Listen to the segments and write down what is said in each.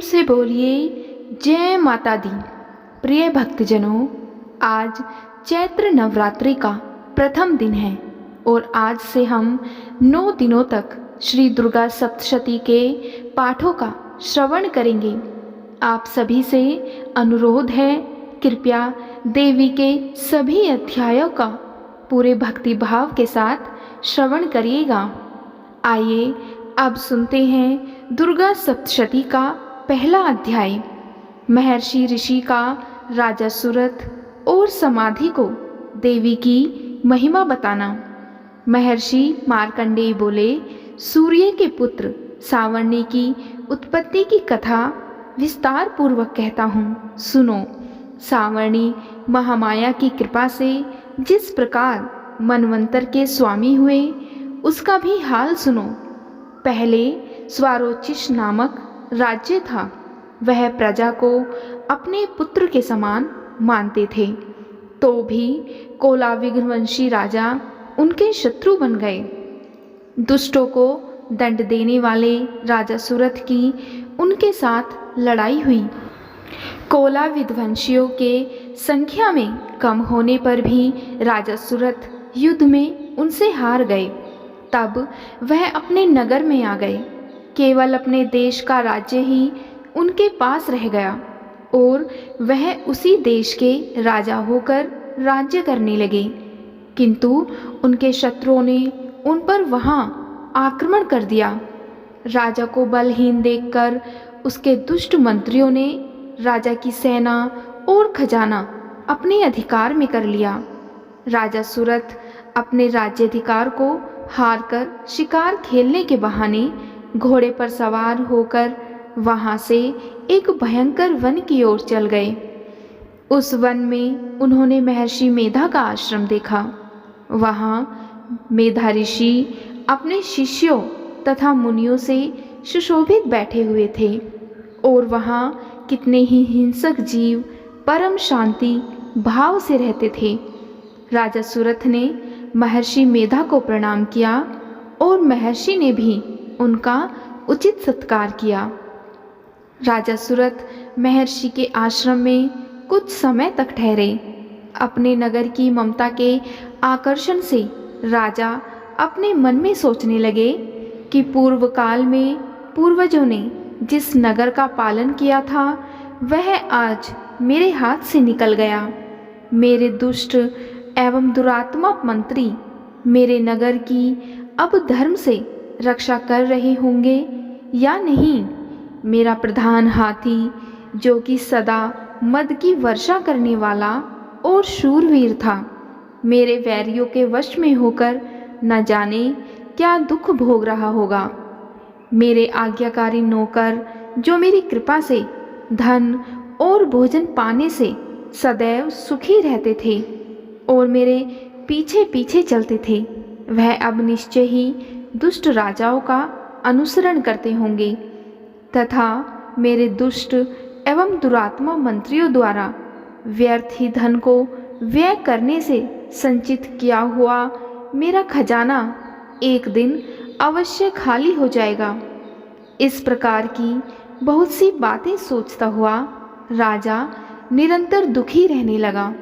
से बोलिए जय माता दी। प्रिय भक्तजनों, आज चैत्र नवरात्रि का प्रथम दिन है और आज से हम 9 दिनों तक श्री दुर्गा सप्तशती के पाठों का श्रवण करेंगे। आप सभी से अनुरोध है, कृपया देवी के सभी अध्यायों का पूरे भक्ति भाव के साथ श्रवण करिएगा। आइए अब सुनते हैं दुर्गा सप्तशती का पहला अध्याय। महर्षि ऋषि का राजा सुरथ और समाधि को देवी की महिमा बताना। महर्षि मार्कंडेय बोले, सूर्य के पुत्र सावर्णी की उत्पत्ति की कथा विस्तार पूर्वक कहता हूँ, सुनो। सावर्णी महामाया की कृपा से जिस प्रकार मनवंतर के स्वामी हुए, उसका भी हाल सुनो। पहले स्वारोचिष नामक राज्य था। वह प्रजा को अपने पुत्र के समान मानते थे, तो भी कोलाविग्रवंशी राजा उनके शत्रु बन गए। दुष्टों को दंड देने वाले राजा सुरथ की उनके साथ लड़ाई हुई। कोला विध्वंसियों के संख्या में कम होने पर भी राजा सुरथ युद्ध में उनसे हार गए। तब वह अपने नगर में आ गए। केवल अपने देश का राज्य ही उनके पास रह गया और वह उसी देश के राजा होकर राज्य करने लगे। किंतु उनके शत्रुओं ने उन पर वहाँ आक्रमण कर दिया। राजा को बलहीन देखकर उसके दुष्ट मंत्रियों ने राजा की सेना और खजाना अपने अधिकार में कर लिया। राजा सुरथ अपने राज्याधिकार को हारकर शिकार खेलने के बहाने घोड़े पर सवार होकर वहां से एक भयंकर वन की ओर चल गए। उस वन में उन्होंने महर्षि मेधा का आश्रम देखा। वहां मेधा ऋषि अपने शिष्यों तथा मुनियों से सुशोभित बैठे हुए थे और वहां कितने ही हिंसक जीव परम शांति भाव से रहते थे। राजा सुरथ ने महर्षि मेधा को प्रणाम किया और महर्षि ने भी उनका उचित सत्कार किया। राजा सुरथ महर्षि के आश्रम में कुछ समय तक ठहरे। अपने नगर की ममता के आकर्षण से राजा अपने मन में सोचने लगे कि पूर्व काल में पूर्वजों ने जिस नगर का पालन किया था, वह आज मेरे हाथ से निकल गया। मेरे दुष्ट एवं दुरात्मा मंत्री मेरे नगर की अब धर्म से रक्षा कर रहे होंगे या नहीं। मेरा प्रधान हाथी, जो कि सदा मद की वर्षा करने वाला और शूरवीर था, मेरे वैरियों के वश में होकर न जाने क्या दुख भोग रहा होगा। मेरे आज्ञाकारी नौकर, जो मेरी कृपा से धन और भोजन पाने से सदैव सुखी रहते थे और मेरे पीछे पीछे चलते थे, वह अब निश्चय ही दुष्ट राजाओं का अनुसरण करते होंगे तथा मेरे दुष्ट एवं दुरात्मा मंत्रियों द्वारा व्यर्थ ही धन को व्यय करने से संचित किया हुआ मेरा खजाना एक दिन अवश्य खाली हो जाएगा। इस प्रकार की बहुत सी बातें सोचता हुआ राजा निरंतर दुखी रहने लगा।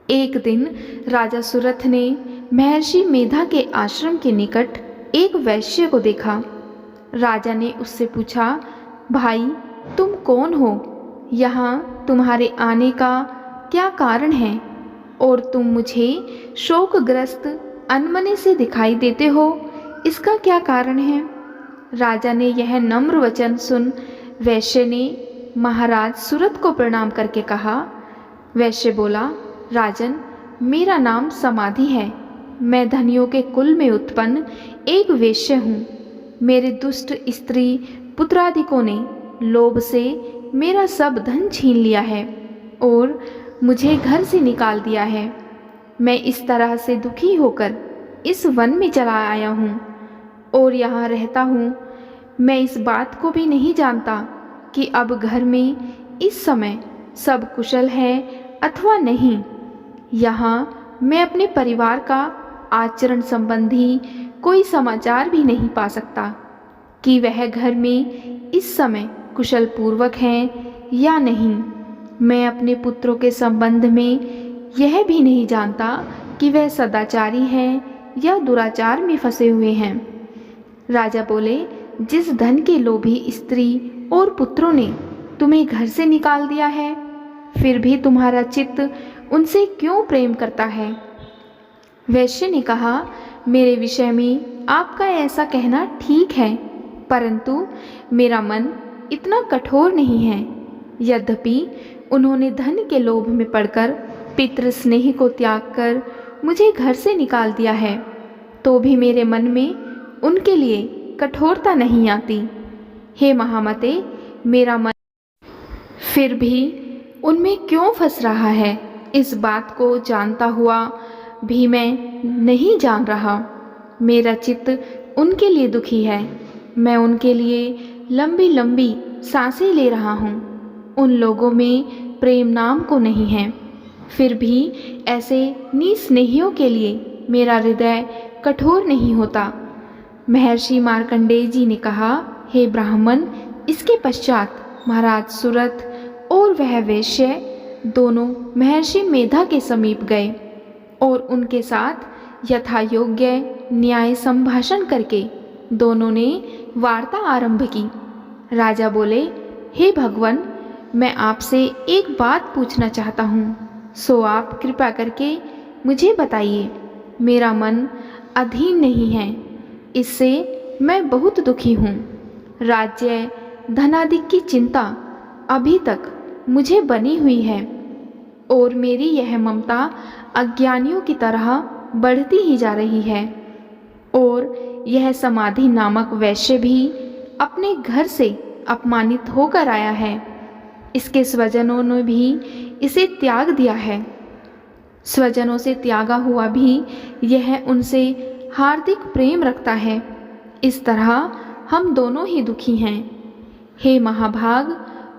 एक दिन राजा सुरथ ने महर्षि मेधा के आश्रम के निकट एक वैश्य को देखा। राजा ने उससे पूछा, भाई तुम कौन हो? यहाँ तुम्हारे आने का क्या कारण है और तुम मुझे शोकग्रस्त अनमने से दिखाई देते हो, इसका क्या कारण है? राजा ने यह नम्र वचन सुन वैश्य ने महाराज सुरथ को प्रणाम करके कहा। वैश्य बोला, राजन, मेरा नाम समाधि है। मैं धनियों के कुल में उत्पन्न एक वेश्य हूँ। मेरे दुष्ट स्त्री पुत्रादिकों ने लोभ से मेरा सब धन छीन लिया है और मुझे घर से निकाल दिया है। मैं इस तरह से दुखी होकर इस वन में चला आया हूँ और यहाँ रहता हूँ। मैं इस बात को भी नहीं जानता कि अब घर में इस समय सब कुशल है अथवा नहीं। यहाँ मैं अपने परिवार का आचरण संबंधी कोई समाचार भी नहीं पा सकता कि वह घर में इस समय कुशल पूर्वक हैं या नहीं। मैं अपने पुत्रों के संबंध में यह भी नहीं जानता कि वह सदाचारी हैं या दुराचार में फंसे हुए हैं। राजा बोले, जिस धन के लोभी स्त्री और पुत्रों ने तुम्हें घर से निकाल दिया है, फिर भी तुम्हारा चित्त उनसे क्यों प्रेम करता है? वैश्य ने कहा, मेरे विषय में आपका ऐसा कहना ठीक है, परंतु मेरा मन इतना कठोर नहीं है। यद्यपि उन्होंने धन के लोभ में पड़कर पितृ स्नेह को त्याग कर मुझे घर से निकाल दिया है, तो भी मेरे मन में उनके लिए कठोरता नहीं आती। हे महामते, मेरा मन फिर भी उनमें क्यों फंस रहा है, इस बात को जानता हुआ भी मैं नहीं जान रहा। मेरा चित्त उनके लिए दुखी है। मैं उनके लिए लंबी लंबी सांसें ले रहा हूँ। उन लोगों में प्रेम नाम को नहीं है, फिर भी ऐसे निस्नेहियों के लिए मेरा हृदय कठोर नहीं होता। महर्षि मार्कंडेय जी ने कहा, हे ब्राह्मण, इसके पश्चात महाराज सुरथ और वह वैश्य दोनों महर्षि मेधा के समीप गए और उनके साथ यथा योग्य न्याय संभाषण करके दोनों ने वार्ता आरंभ की। राजा बोले, हे भगवान, मैं आपसे एक बात पूछना चाहता हूँ, सो आप कृपा करके मुझे बताइए। मेरा मन अधीन नहीं है, इससे मैं बहुत दुखी हूँ। राज्य धनादि की चिंता अभी तक मुझे बनी हुई है और मेरी यह ममता अज्ञानियों की तरह बढ़ती ही जा रही है। और यह समाधि नामक वैश्य भी अपने घर से अपमानित होकर आया है। इसके स्वजनों ने भी इसे त्याग दिया है। स्वजनों से त्यागा हुआ भी यह उनसे हार्दिक प्रेम रखता है। इस तरह हम दोनों ही दुखी हैं। हे महाभाग,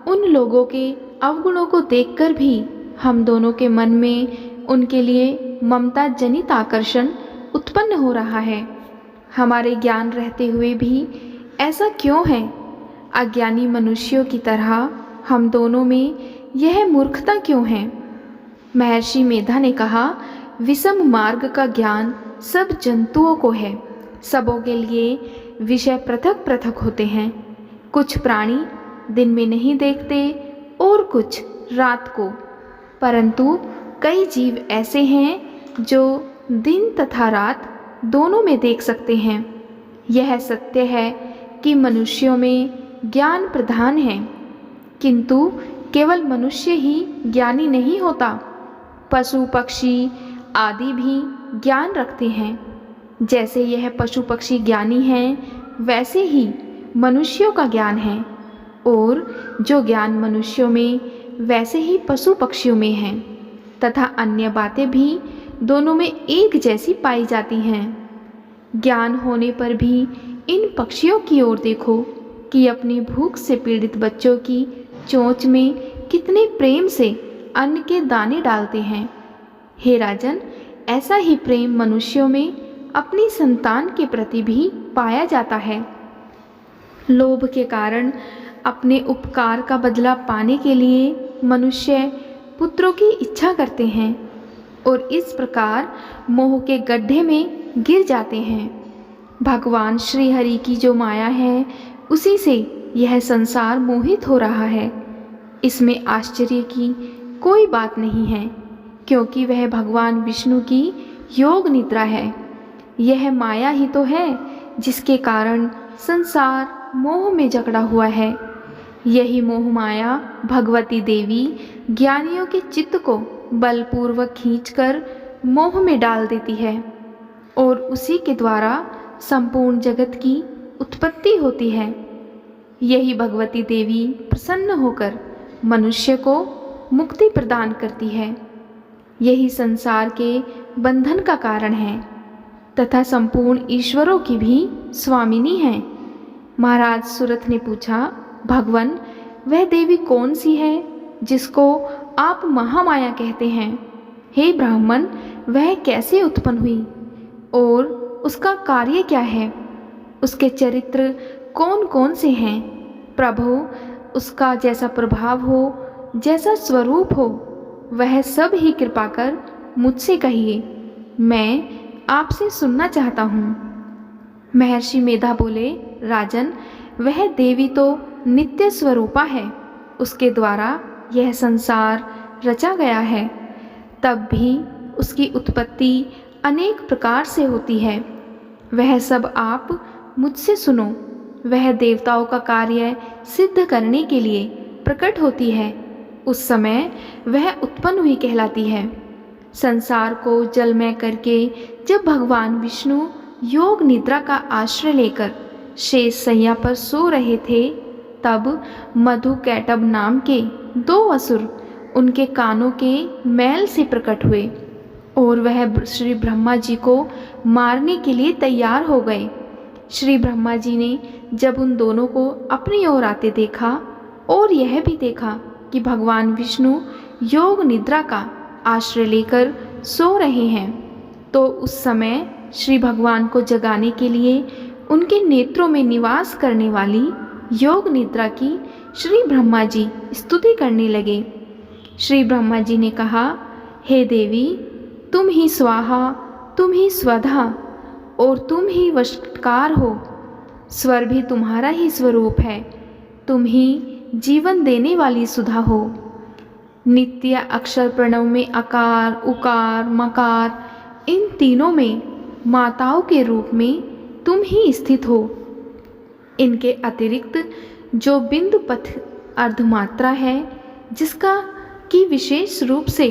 उन लोगों के अवगुणों को देखकर भी हम दोनों के मन में उनके लिए ममता जनित आकर्षण उत्पन्न हो रहा है। हमारे ज्ञान रहते हुए भी ऐसा क्यों है? अज्ञानी मनुष्यों की तरह हम दोनों में यह मूर्खता क्यों है? महर्षि मेधा ने कहा, विषम मार्ग का ज्ञान सब जंतुओं को है। सबों के लिए विषय पृथक पृथक होते हैं। कुछ प्राणी दिन में नहीं देखते और कुछ रात को, परंतु कई जीव ऐसे हैं जो दिन तथा रात दोनों में देख सकते हैं। यह सत्य है कि मनुष्यों में ज्ञान प्रधान है, किंतु केवल मनुष्य ही ज्ञानी नहीं होता। पशु पक्षी आदि भी ज्ञान रखते हैं। जैसे यह पशु पक्षी ज्ञानी हैं, वैसे ही मनुष्यों का ज्ञान है, और जो ज्ञान मनुष्यों में वैसे ही पशु पक्षियों में है, तथा अन्य बातें भी दोनों में एक जैसी पाई जाती हैं। ज्ञान होने पर भी इन पक्षियों की ओर देखो कि अपनी भूख से पीड़ित बच्चों की चोंच में कितने प्रेम से अन्न के दाने डालते हैं। हे राजन, ऐसा ही प्रेम मनुष्यों में अपनी संतान के प्रति भी पाया जाता है। लोभ के कारण अपने उपकार का बदला पाने के लिए मनुष्य पुत्रों की इच्छा करते हैं और इस प्रकार मोह के गड्ढे में गिर जाते हैं। भगवान श्री हरि की जो माया है, उसी से यह संसार मोहित हो रहा है। इसमें आश्चर्य की कोई बात नहीं है, क्योंकि वह भगवान विष्णु की योग निद्रा है। यह माया ही तो है जिसके कारण संसार मोह में जकड़ा हुआ है। यही मोह माया भगवती देवी ज्ञानियों के चित्त को बलपूर्वक खींचकर मोह में डाल देती है और उसी के द्वारा संपूर्ण जगत की उत्पत्ति होती है। यही भगवती देवी प्रसन्न होकर मनुष्य को मुक्ति प्रदान करती है। यही संसार के बंधन का कारण है तथा संपूर्ण ईश्वरों की भी स्वामिनी है। महाराज सुरथ ने पूछा, भगवान, वह देवी कौन सी है जिसको आप महामाया कहते हैं? हे ब्राह्मण, वह कैसे उत्पन्न हुई और उसका कार्य क्या है? उसके चरित्र कौन कौन से हैं? प्रभु, उसका जैसा प्रभाव हो, जैसा स्वरूप हो, वह सब ही कृपा कर मुझसे कहिए, मैं आपसे सुनना चाहता हूँ। महर्षि मेधा बोले, राजन, वह देवी तो नित्य स्वरूपा है, उसके द्वारा यह संसार रचा गया है। तब भी उसकी उत्पत्ति अनेक प्रकार से होती है। वह सब आप मुझसे सुनो। वह देवताओं का कार्य सिद्ध करने के लिए प्रकट होती है। उस समय वह उत्पन्न हुई कहलाती है। संसार को जलमय करके जब भगवान विष्णु योग निद्रा का आश्रय लेकर शेष सैया पर सो रहे थे, तब मधु कैटभ नाम के 2 असुर उनके कानों के मैल से प्रकट हुए और वह श्री ब्रह्मा जी को मारने के लिए तैयार हो गए। श्री ब्रह्मा जी ने जब उन दोनों को अपनी ओर आते देखा और यह भी देखा कि भगवान विष्णु योग निद्रा का आश्रय लेकर सो रहे हैं, तो उस समय श्री भगवान को जगाने के लिए उनके नेत्रों में निवास करने वाली योग निद्रा की श्री ब्रह्मा जी स्तुति करने लगे। श्री ब्रह्मा जी ने कहा, हे देवी, तुम ही स्वाहा, तुम ही स्वधा और तुम ही वशकार हो। स्वर भी तुम्हारा ही स्वरूप है। तुम ही जीवन देने वाली सुधा हो। नित्य अक्षर प्रणव में अकार, उकार, मकार, इन तीनों में माताओं के रूप में तुम ही स्थित हो। इनके अतिरिक्त जो बिंदु पथ अर्धमात्रा है, जिसका कि विशेष रूप से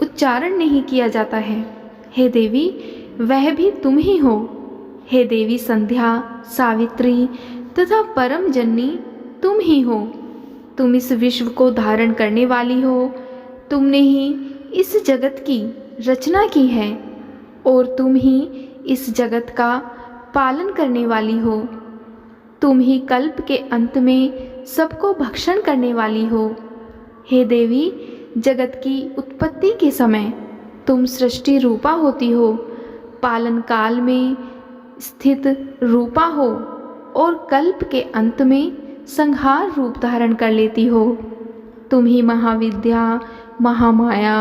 उच्चारण नहीं किया जाता है, हे देवी, वह भी तुम ही हो। हे देवी संध्या, सावित्री तथा परम जननी तुम ही हो। तुम इस विश्व को धारण करने वाली हो। तुमने ही इस जगत की रचना की है और तुम ही इस जगत का पालन करने वाली हो। तुम ही कल्प के अंत में सबको भक्षण करने वाली हो। हे देवी, जगत की उत्पत्ति के समय तुम सृष्टि रूपा होती हो, पालन काल में स्थित रूपा हो और कल्प के अंत में संहार रूप धारण कर लेती हो। तुम ही महाविद्या, महामाया,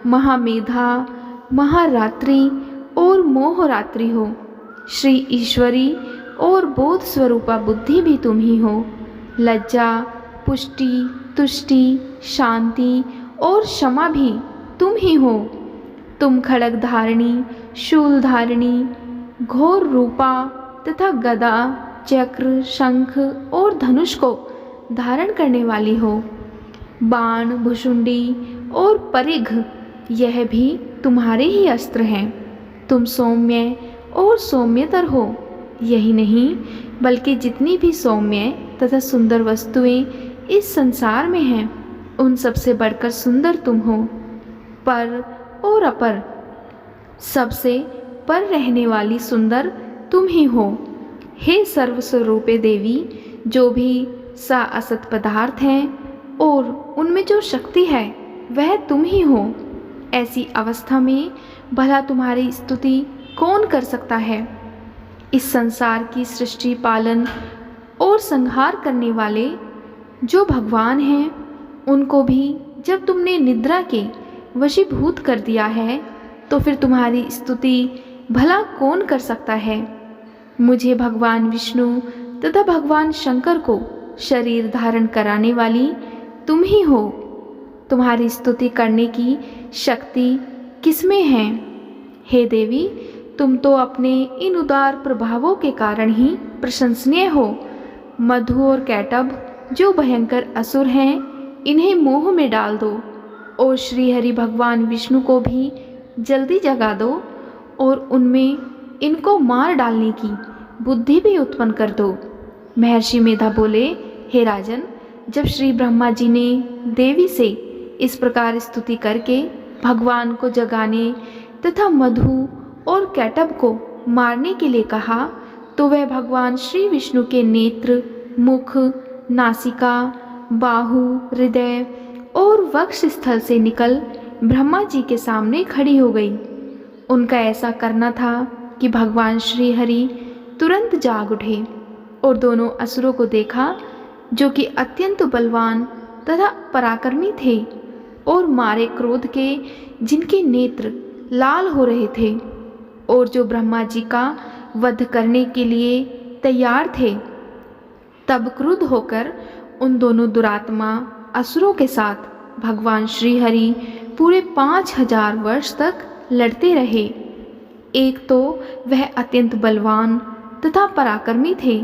महामेधा, महारात्रि और मोहरात्रि हो। श्री ईश्वरी और बोध स्वरूपा बुद्धि भी तुम ही हो। लज्जा, पुष्टि, तुष्टि, शांति और क्षमा भी तुम ही हो। तुम खड्ग धारिणी, शूल धारिणी, घोर रूपा तथा गदा, चक्र, शंख और धनुष को धारण करने वाली हो। बाण, भुशुंडी और परिघ, यह भी तुम्हारे ही अस्त्र हैं। तुम सौम्य और सौम्यतर हो। यही नहीं, बल्कि जितनी भी सौम्य तथा सुंदर वस्तुएं इस संसार में हैं, उन सबसे बढ़कर सुंदर तुम हो। पर और अपर, सबसे पर रहने वाली सुंदर तुम ही हो। हे सर्वस्वरूपे देवी, जो भी सा असत पदार्थ हैं और उनमें जो शक्ति है, वह तुम ही हो। ऐसी अवस्था में भला तुम्हारी स्तुति कौन कर सकता है? इस संसार की सृष्टि, पालन और संहार करने वाले जो भगवान हैं, उनको भी जब तुमने निद्रा के वशीभूत कर दिया है, तो फिर तुम्हारी स्तुति भला कौन कर सकता है? मुझे भगवान विष्णु तथा भगवान शंकर को शरीर धारण कराने वाली तुम ही हो। तुम्हारी स्तुति करने की शक्ति किसमें है? हे देवी, तुम तो अपने इन उदार प्रभावों के कारण ही प्रशंसनीय हो। मधु और कैटभ जो भयंकर असुर हैं, इन्हें मोह में डाल दो और श्री हरि भगवान विष्णु को भी जल्दी जगा दो और उनमें इनको मार डालने की बुद्धि भी उत्पन्न कर दो। महर्षि मेधा बोले, हे राजन, जब श्री ब्रह्मा जी ने देवी से इस प्रकार स्तुति करके भगवान को जगाने तथा मधु और कैटभ को मारने के लिए कहा, तो वह भगवान श्री विष्णु के नेत्र, मुख, नासिका, बाहु, हृदय और वक्ष स्थल से निकल ब्रह्मा जी के सामने खड़ी हो गई। उनका ऐसा करना था कि भगवान श्री हरि तुरंत जाग उठे और दोनों असुरों को देखा जो कि अत्यंत बलवान तथा पराक्रमी थे और मारे क्रोध के जिनके नेत्र लाल हो रहे थे और जो ब्रह्मा जी का वध करने के लिए तैयार थे। तब क्रुद्ध होकर उन दोनों दुरात्मा असुरों के साथ भगवान श्री हरि पूरे 5000 वर्ष तक लड़ते रहे। एक तो वह अत्यंत बलवान तथा पराक्रमी थे,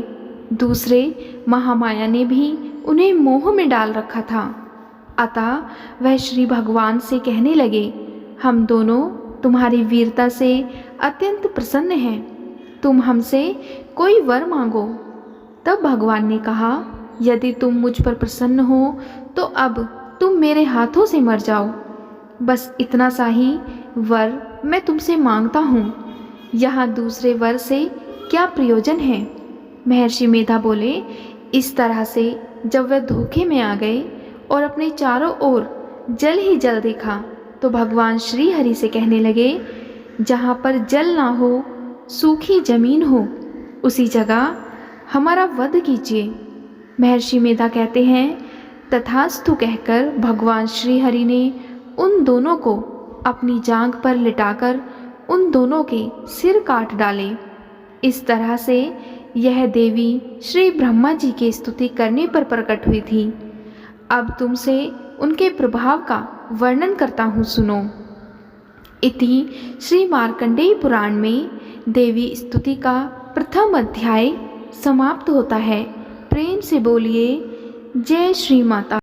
दूसरे महामाया ने भी उन्हें मोह में डाल रखा था। अतः वह श्री भगवान से कहने लगे, हम दोनों तुम्हारी वीरता से अत्यंत प्रसन्न हैं, तुम हमसे कोई वर मांगो। तब भगवान ने कहा, यदि तुम मुझ पर प्रसन्न हो तो अब तुम मेरे हाथों से मर जाओ। बस इतना सा ही वर मैं तुमसे मांगता हूँ, यहाँ दूसरे वर से क्या प्रयोजन है। महर्षि मेधा बोले, इस तरह से जब वह धोखे में आ गए और अपने चारों ओर जल ही जल देखा तो भगवान श्री हरि से कहने लगे, जहाँ पर जल ना हो, सूखी जमीन हो, उसी जगह हमारा वध कीजिए। महर्षि मेधा कहते हैं, तथास्तु कहकर भगवान श्री हरि ने उन दोनों को अपनी जांघ पर लिटाकर उन दोनों के सिर काट डाले। इस तरह से यह देवी श्री ब्रह्मा जी की स्तुति करने पर प्रकट हुई थी। अब तुमसे उनके प्रभाव का वर्णन करता हूँ, सुनो। इति श्री मार्कंडेय पुराण में देवी स्तुति का प्रथम अध्याय समाप्त होता है। प्रेम से बोलिए जय श्री माता।